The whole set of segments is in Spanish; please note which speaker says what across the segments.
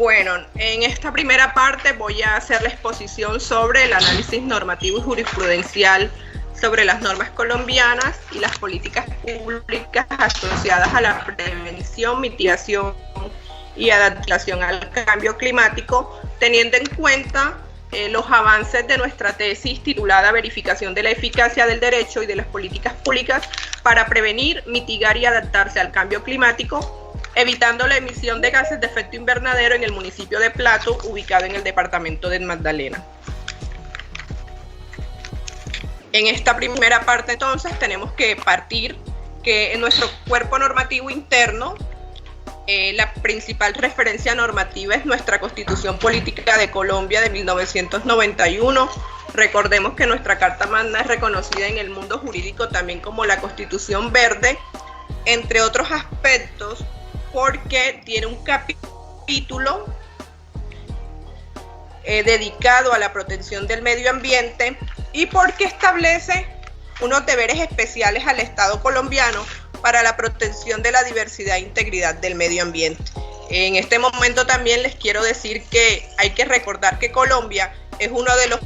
Speaker 1: Bueno, en esta primera parte voy a hacer la exposición sobre el análisis normativo y jurisprudencial sobre las normas colombianas y las políticas públicas asociadas a la prevención, mitigación y adaptación al cambio climático, teniendo en cuenta los avances de nuestra tesis titulada Verificación de la eficacia del derecho y de las políticas públicas para prevenir, mitigar y adaptarse al cambio climático, evitando la emisión de gases de efecto invernadero en el municipio de Plato, ubicado en el departamento del Magdalena. En esta primera parte, entonces, tenemos que partir que en nuestro cuerpo normativo interno, la principal referencia normativa es nuestra Constitución Política de Colombia de 1991. Recordemos que nuestra Carta Magna es reconocida en el mundo jurídico también como la Constitución Verde, entre otros aspectos, porque tiene un capítulo dedicado a la protección del medio ambiente y porque establece unos deberes especiales al Estado colombiano para la protección de la diversidad e integridad del medio ambiente. En este momento también les quiero decir que hay que recordar que Colombia es uno de los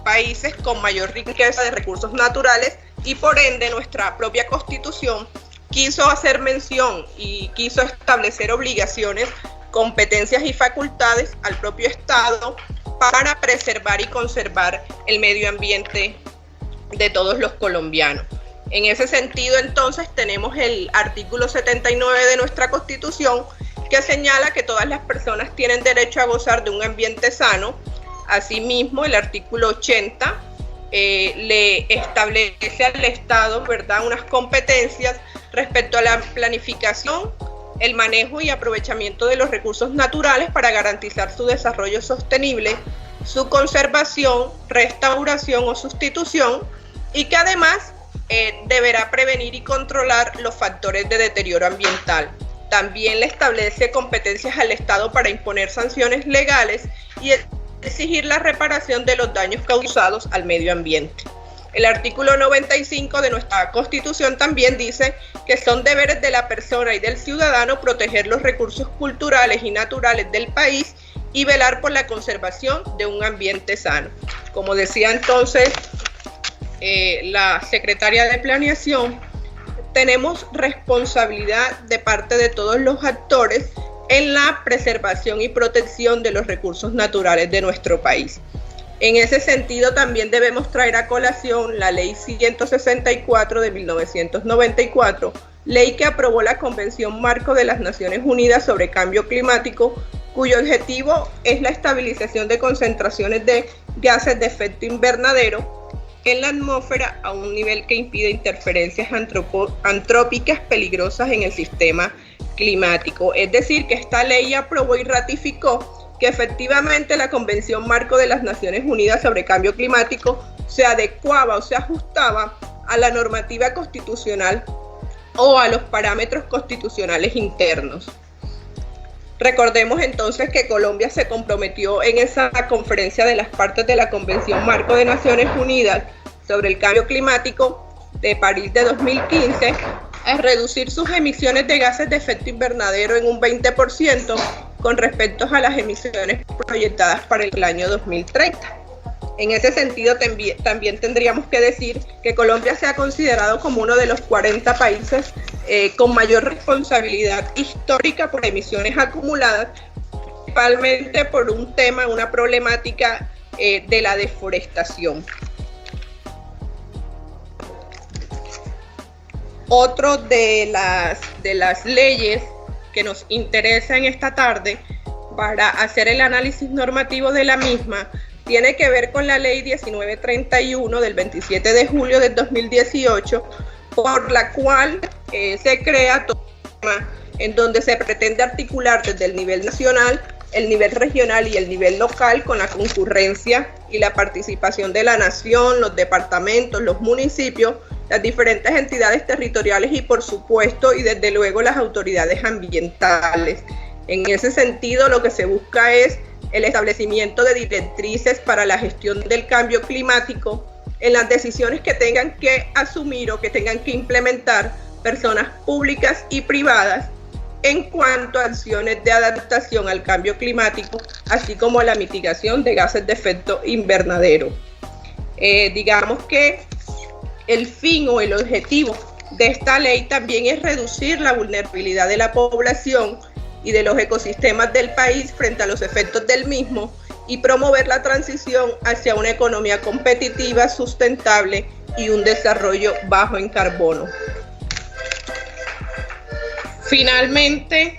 Speaker 1: países con mayor riqueza de recursos naturales y por ende nuestra propia Constitución quiso hacer mención y quiso establecer obligaciones, competencias y facultades al propio Estado para preservar y conservar el medio ambiente de todos los colombianos. En ese sentido, entonces, tenemos el artículo 79 de nuestra Constitución que señala que todas las personas tienen derecho a gozar de un ambiente sano. Asimismo, el artículo 80 le establece al Estado, ¿verdad?, unas competencias respecto a la planificación, el manejo y aprovechamiento de los recursos naturales para garantizar su desarrollo sostenible, su conservación, restauración o sustitución, y que además deberá prevenir y controlar los factores de deterioro ambiental. También le establece competencias al Estado para imponer sanciones legales y exigir la reparación de los daños causados al medio ambiente. El artículo 95 de nuestra Constitución también dice que son deberes de la persona y del ciudadano proteger los recursos culturales y naturales del país y velar por la conservación de un ambiente sano. Como decía entonces la secretaria de Planeación, tenemos responsabilidad de parte de todos los actores en la preservación y protección de los recursos naturales de nuestro país. En ese sentido, también debemos traer a colación la Ley 164 de 1994, ley que aprobó la Convención Marco de las Naciones Unidas sobre Cambio Climático, cuyo objetivo es la estabilización de concentraciones de gases de efecto invernadero en la atmósfera a un nivel que impide interferencias antrópicas peligrosas en el sistema climático. Es decir, que esta ley aprobó y ratificó que efectivamente la Convención Marco de las Naciones Unidas sobre Cambio Climático se adecuaba o se ajustaba a la normativa constitucional o a los parámetros constitucionales internos. Recordemos entonces que Colombia se comprometió en esa conferencia de las partes de la Convención Marco de Naciones Unidas sobre el Cambio Climático de París de 2015 a reducir sus emisiones de gases de efecto invernadero en un 20% con respecto a las emisiones proyectadas para el año 2030. En ese sentido, también tendríamos que decir que Colombia se ha considerado como uno de los 40 países con mayor responsabilidad histórica por emisiones acumuladas, principalmente por un tema, una problemática de la deforestación. Otro de las leyes que nos interesa en esta tarde para hacer el análisis normativo de la misma tiene que ver con la Ley 1931 del 27 de julio del 2018, por la cual se crea todo un tema en donde se pretende articular desde el nivel nacional, el nivel regional y el nivel local con la concurrencia y la participación de la nación, los departamentos, los municipios, las diferentes entidades territoriales y por supuesto y desde luego las autoridades ambientales. En ese sentido, lo que se busca es el establecimiento de directrices para la gestión del cambio climático en las decisiones que tengan que asumir o que tengan que implementar personas públicas y privadas en cuanto a acciones de adaptación al cambio climático, así como la mitigación de gases de efecto invernadero. Digamos que el fin o el objetivo de esta ley también es reducir la vulnerabilidad de la población y de los ecosistemas del país frente a los efectos del mismo y promover la transición hacia una economía competitiva, sustentable y un desarrollo bajo en carbono. Finalmente,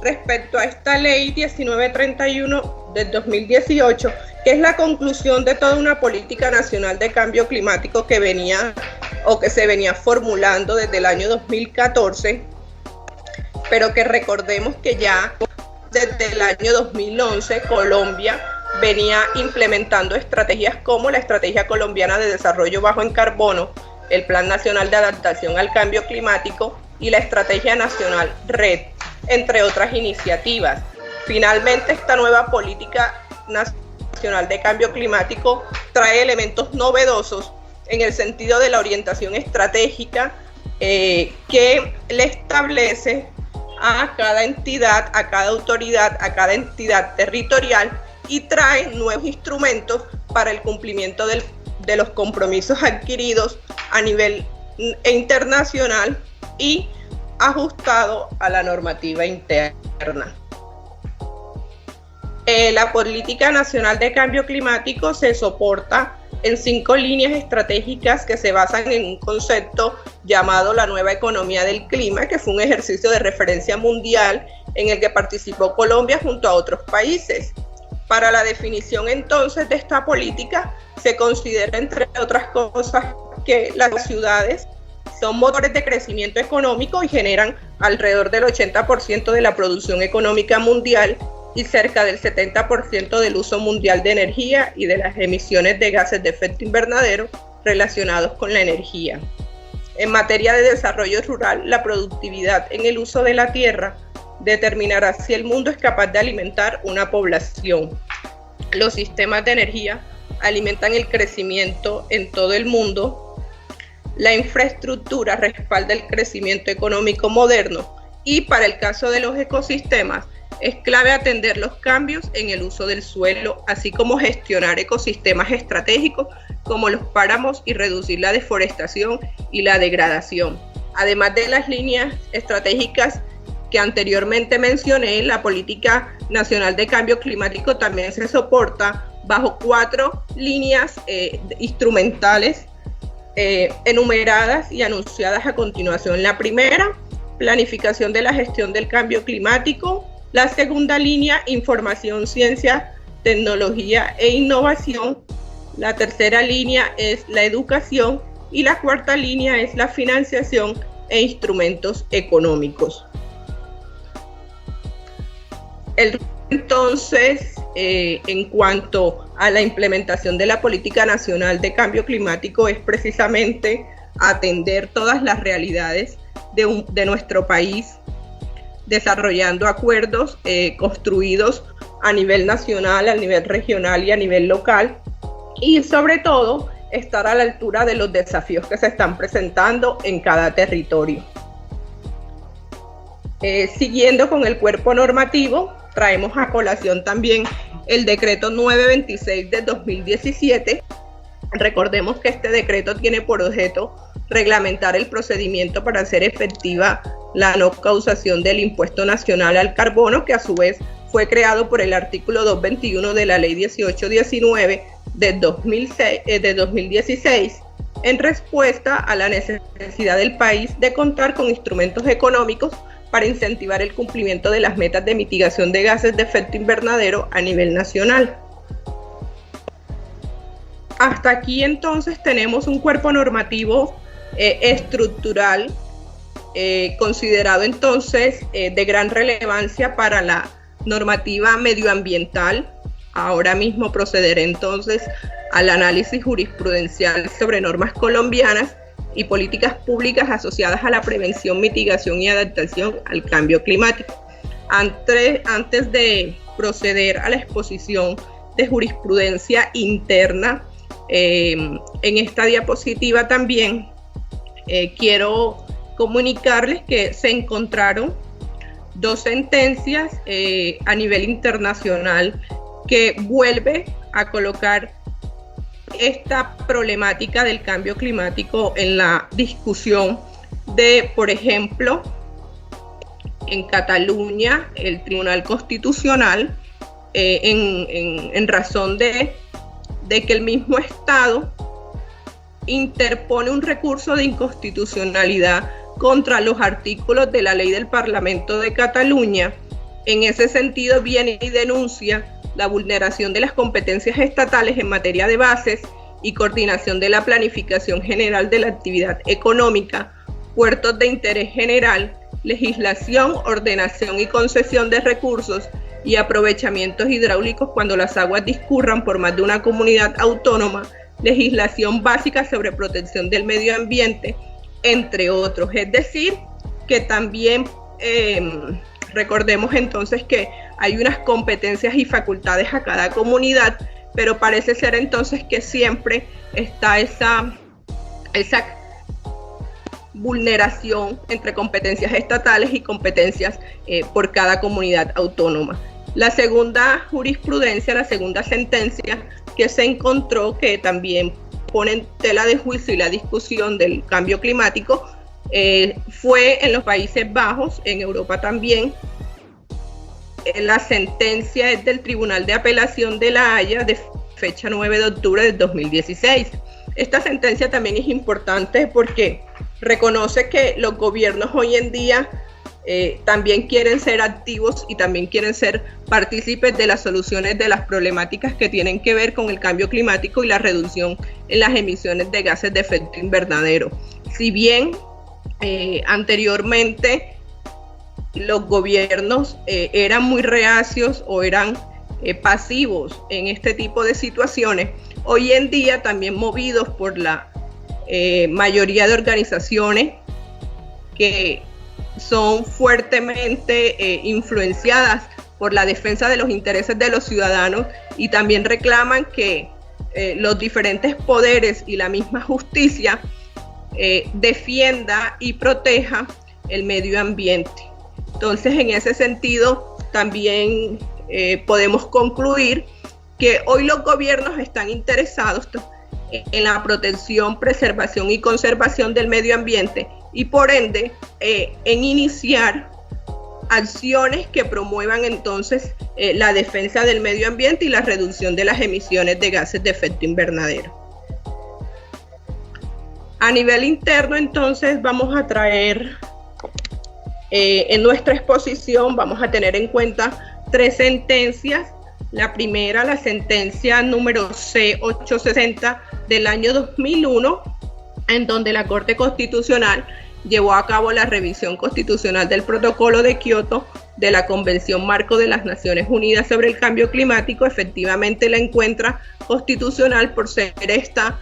Speaker 1: respecto a esta ley 1931 del 2018, que es la conclusión de toda una política nacional de cambio climático que se venía formulando desde el año 2014, pero que recordemos que ya desde el año 2011 Colombia venía implementando estrategias como la Estrategia Colombiana de Desarrollo Bajo en Carbono, el Plan Nacional de Adaptación al Cambio Climático y la Estrategia Nacional RED, entre otras iniciativas. Finalmente, esta nueva política nacional de cambio climático trae elementos novedosos en el sentido de la orientación estratégica que le establece a cada entidad, a cada autoridad, a cada entidad territorial y trae nuevos instrumentos para el cumplimiento de los compromisos adquiridos a nivel internacional y ajustado a la normativa interna. La Política Nacional de Cambio Climático se soporta en 5 líneas estratégicas que se basan en un concepto llamado la nueva economía del clima, que fue un ejercicio de referencia mundial en el que participó Colombia junto a otros países. Para la definición entonces de esta política se considera, entre otras cosas, que las ciudades son motores de crecimiento económico y generan alrededor del 80% de la producción económica mundial y cerca del 70% del uso mundial de energía y de las emisiones de gases de efecto invernadero relacionados con la energía. En materia de desarrollo rural, la productividad en el uso de la tierra determinará si el mundo es capaz de alimentar una población. Los sistemas de energía alimentan el crecimiento en todo el mundo. La infraestructura respalda el crecimiento económico moderno y para el caso de los ecosistemas es clave atender los cambios en el uso del suelo, así como gestionar ecosistemas estratégicos como los páramos y reducir la deforestación y la degradación. Además de las líneas estratégicas que anteriormente mencioné, la Política Nacional de Cambio Climático también se soporta bajo 4 líneas instrumentales enumeradas y anunciadas a continuación. La primera, planificación de la gestión del cambio climático. La segunda línea, información, ciencia, tecnología e innovación. La tercera línea es la educación y la cuarta línea es la financiación e instrumentos económicos. Entonces, en cuanto a la implementación de la Política Nacional de Cambio Climático, es precisamente atender todas las realidades de nuestro país, desarrollando acuerdos construidos a nivel nacional, a nivel regional y a nivel local, y sobre todo estar a la altura de los desafíos que se están presentando en cada territorio. Siguiendo con el cuerpo normativo, traemos a colación también el decreto 926 de 2017. Recordemos que este decreto tiene por objeto reglamentar el procedimiento para hacer efectiva la no causación del impuesto nacional al carbono, que a su vez fue creado por el artículo 221 de la ley 1819 de 2016, en respuesta a la necesidad del país de contar con instrumentos económicos para incentivar el cumplimiento de las metas de mitigación de gases de efecto invernadero a nivel nacional. Hasta aquí entonces tenemos un cuerpo normativo estructural considerado entonces de gran relevancia para la normativa medioambiental. Ahora mismo procederé entonces al análisis jurisprudencial sobre normas colombianas y políticas públicas asociadas a la prevención, mitigación y adaptación al cambio climático. Antes de proceder a la exposición de jurisprudencia interna, en esta diapositiva también quiero comunicarles que se encontraron dos sentencias a nivel internacional que vuelve a colocar esta problemática del cambio climático en la discusión de, por ejemplo, en Cataluña, el Tribunal Constitucional, en razón de que el mismo Estado interpone un recurso de inconstitucionalidad contra los artículos de la ley del Parlamento de Cataluña. En ese sentido viene y denuncia la vulneración de las competencias estatales en materia de bases y coordinación de la planificación general de la actividad económica, puertos de interés general, legislación, ordenación y concesión de recursos y aprovechamientos hidráulicos cuando las aguas discurran por más de una comunidad autónoma, legislación básica sobre protección del medio ambiente, entre otros. Es decir, que también recordemos entonces que hay unas competencias y facultades a cada comunidad, pero parece ser entonces que siempre está esa vulneración entre competencias estatales y competencias por cada comunidad autónoma. La segunda jurisprudencia, la segunda sentencia que se encontró, que también pone en tela de juicio y la discusión del cambio climático, fue en los Países Bajos, en Europa también. La sentencia es del Tribunal de Apelación de La Haya, de fecha 9 de octubre del 2016. Esta sentencia también es importante porque reconoce que los gobiernos hoy en día también quieren ser activos y también quieren ser partícipes de las soluciones de las problemáticas que tienen que ver con el cambio climático y la reducción en las emisiones de gases de efecto invernadero. Si bien anteriormente los gobiernos eran muy reacios o eran pasivos en este tipo de situaciones, hoy en día también movidos por la mayoría de organizaciones que son fuertemente influenciadas por la defensa de los intereses de los ciudadanos y también reclaman que los diferentes poderes y la misma justicia defienda y proteja el medio ambiente. Entonces, en ese sentido, también podemos concluir que hoy los gobiernos están interesados en la protección, preservación y conservación del medio ambiente y por ende en iniciar acciones que promuevan entonces la defensa del medio ambiente y la reducción de las emisiones de gases de efecto invernadero. A nivel interno, entonces, vamos a traer en nuestra exposición, vamos a tener en cuenta 3 sentencias. La primera, la sentencia número C-860 del año 2001, en donde la Corte Constitucional llevó a cabo la revisión constitucional del Protocolo de Kioto de la Convención Marco de las Naciones Unidas sobre el Cambio Climático. Efectivamente la encuentra constitucional por ser esta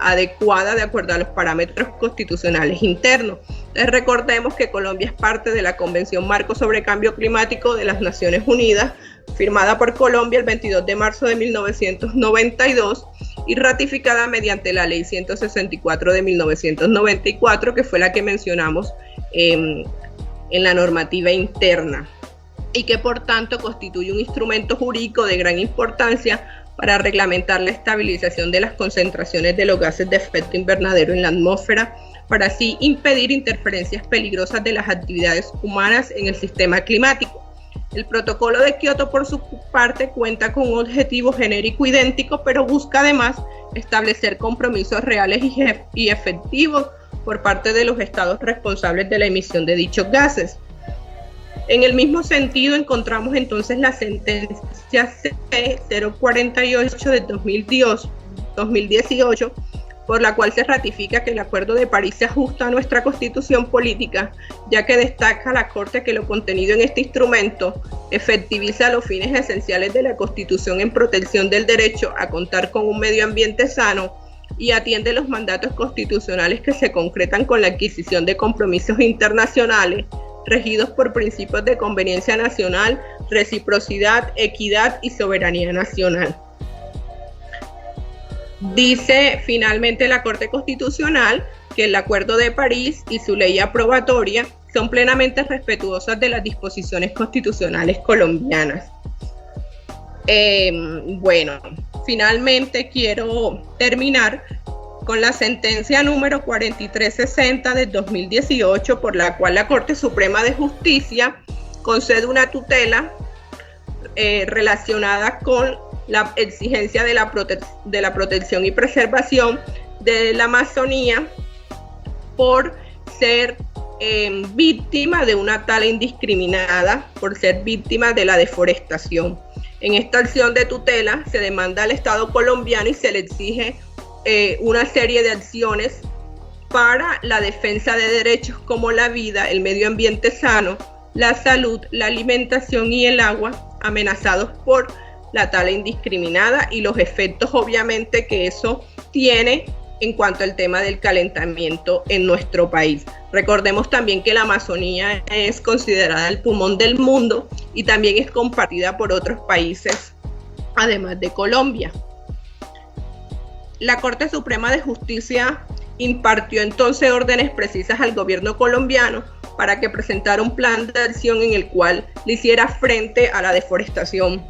Speaker 1: adecuada de acuerdo a los parámetros constitucionales internos. Entonces, recordemos que Colombia es parte de la Convención Marco sobre Cambio Climático de las Naciones Unidas, firmada por Colombia el 22 de marzo de 1992 y ratificada mediante la Ley 164 de 1994, que fue la que mencionamos en la normativa interna, y que por tanto constituye un instrumento jurídico de gran importancia para reglamentar la estabilización de las concentraciones de los gases de efecto invernadero en la atmósfera, para así impedir interferencias peligrosas de las actividades humanas en el sistema climático. El Protocolo de Kioto, por su parte, cuenta con un objetivo genérico idéntico, pero busca además establecer compromisos reales y efectivos por parte de los estados responsables de la emisión de dichos gases. En el mismo sentido, encontramos entonces la sentencia C-048 de 2018, por la cual se ratifica que el Acuerdo de París se ajusta a nuestra Constitución política, ya que destaca la Corte que lo contenido en este instrumento efectiviza los fines esenciales de la Constitución en protección del derecho a contar con un medio ambiente sano y atiende los mandatos constitucionales que se concretan con la adquisición de compromisos internacionales regidos por principios de conveniencia nacional, reciprocidad, equidad y soberanía nacional. Dice finalmente la Corte Constitucional que el Acuerdo de París y su ley aprobatoria son plenamente respetuosas de las disposiciones constitucionales colombianas. Bueno, finalmente quiero terminar con la sentencia número 4360 del 2018, por la cual la Corte Suprema de Justicia concede una tutela relacionada con la exigencia de la protección y preservación de la Amazonía por ser víctima de una tala indiscriminada, por ser víctima de la deforestación. En esta acción de tutela se demanda al Estado colombiano y se le exige una serie de acciones para la defensa de derechos como la vida, el medio ambiente sano, la salud, la alimentación y el agua, amenazados por la tala indiscriminada y los efectos obviamente que eso tiene en cuanto al tema del calentamiento en nuestro país. Recordemos también que la Amazonía es considerada el pulmón del mundo y también es compartida por otros países, además de Colombia. La Corte Suprema de Justicia impartió entonces órdenes precisas al gobierno colombiano para que presentara un plan de acción en el cual le hiciera frente a la deforestación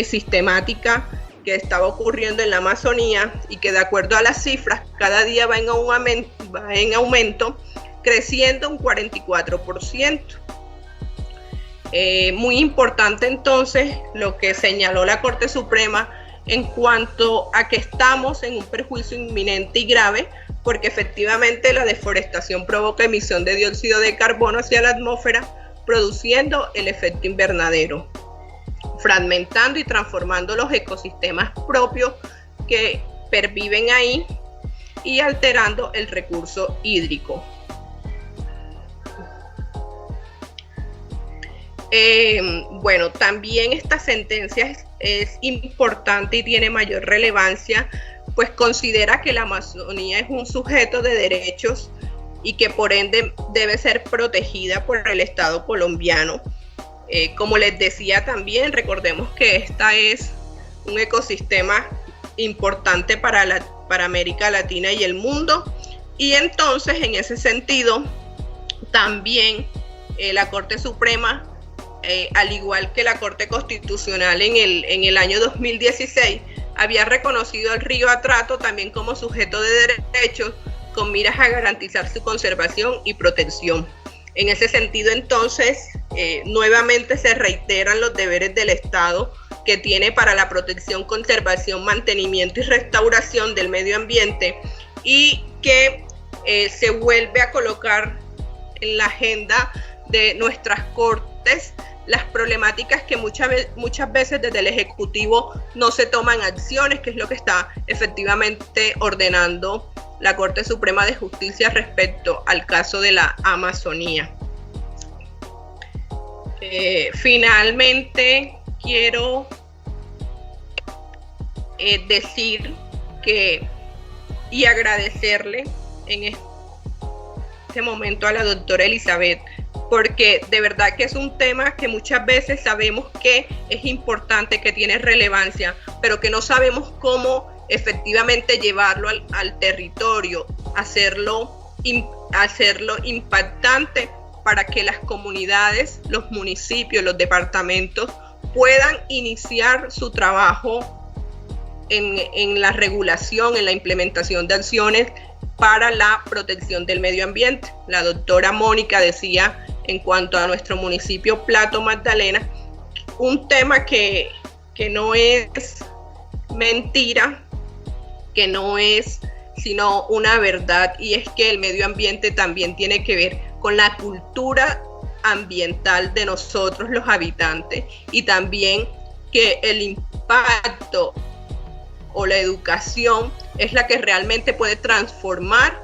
Speaker 1: sistemática que estaba ocurriendo en la Amazonía y que, de acuerdo a las cifras, cada día va en aumento, creciendo un 44%. Muy importante entonces lo que señaló la Corte Suprema en cuanto a que estamos en un perjuicio inminente y grave, porque efectivamente la deforestación provoca emisión de dióxido de carbono hacia la atmósfera, produciendo el efecto invernadero, fragmentando y transformando los ecosistemas propios que perviven ahí y alterando el recurso hídrico. Bueno, también esta sentencia es importante y tiene mayor relevancia, pues considera que la Amazonía es un sujeto de derechos y que por ende debe ser protegida por el Estado colombiano. Como les decía también, recordemos que esta es un ecosistema importante para América Latina y el mundo, y entonces en ese sentido también la Corte Suprema, al igual que la Corte Constitucional en el año 2016, había reconocido al río Atrato también como sujeto de derechos con miras a garantizar su conservación y protección. En ese sentido, entonces, nuevamente se reiteran los deberes del Estado que tiene para la protección, conservación, mantenimiento y restauración del medio ambiente, y que se vuelve a colocar en la agenda de nuestras cortes las problemáticas que muchas veces desde el Ejecutivo no se toman acciones, que es lo que está efectivamente ordenando la Corte Suprema de Justicia respecto al caso de la Amazonía. Finalmente quiero decir que y agradecerle en este momento a la doctora Elizabeth, porque de verdad que es un tema que muchas veces sabemos que es importante, que tiene relevancia, pero que no sabemos cómo efectivamente llevarlo al territorio, hacerlo impactante para que las comunidades, los municipios, los departamentos puedan iniciar su trabajo en la regulación, en la implementación de acciones para la protección del medio ambiente. La doctora Mónica decía en cuanto a nuestro municipio Plato Magdalena, un tema que no es mentira, que no es sino una verdad, y es que el medio ambiente también tiene que ver con la cultura ambiental de nosotros los habitantes, y también que el impacto o la educación es la que realmente puede transformar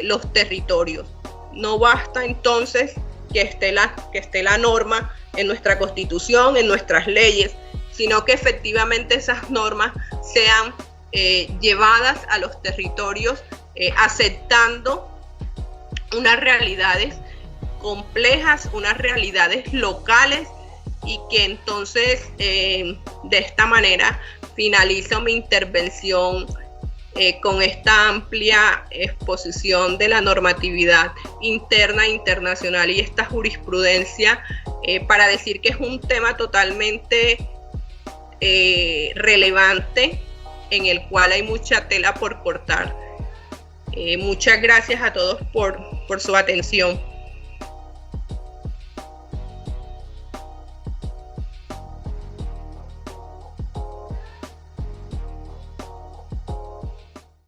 Speaker 1: los territorios. No basta entonces que esté la norma en nuestra Constitución, en nuestras leyes, sino que efectivamente esas normas sean llevadas a los territorios, aceptando unas realidades complejas, unas realidades locales, y que entonces de esta manera finalizo mi intervención con esta amplia exposición de la normatividad interna e internacional y esta jurisprudencia para decir que es un tema totalmente relevante en el cual hay mucha tela por cortar. Muchas gracias a todos por su atención.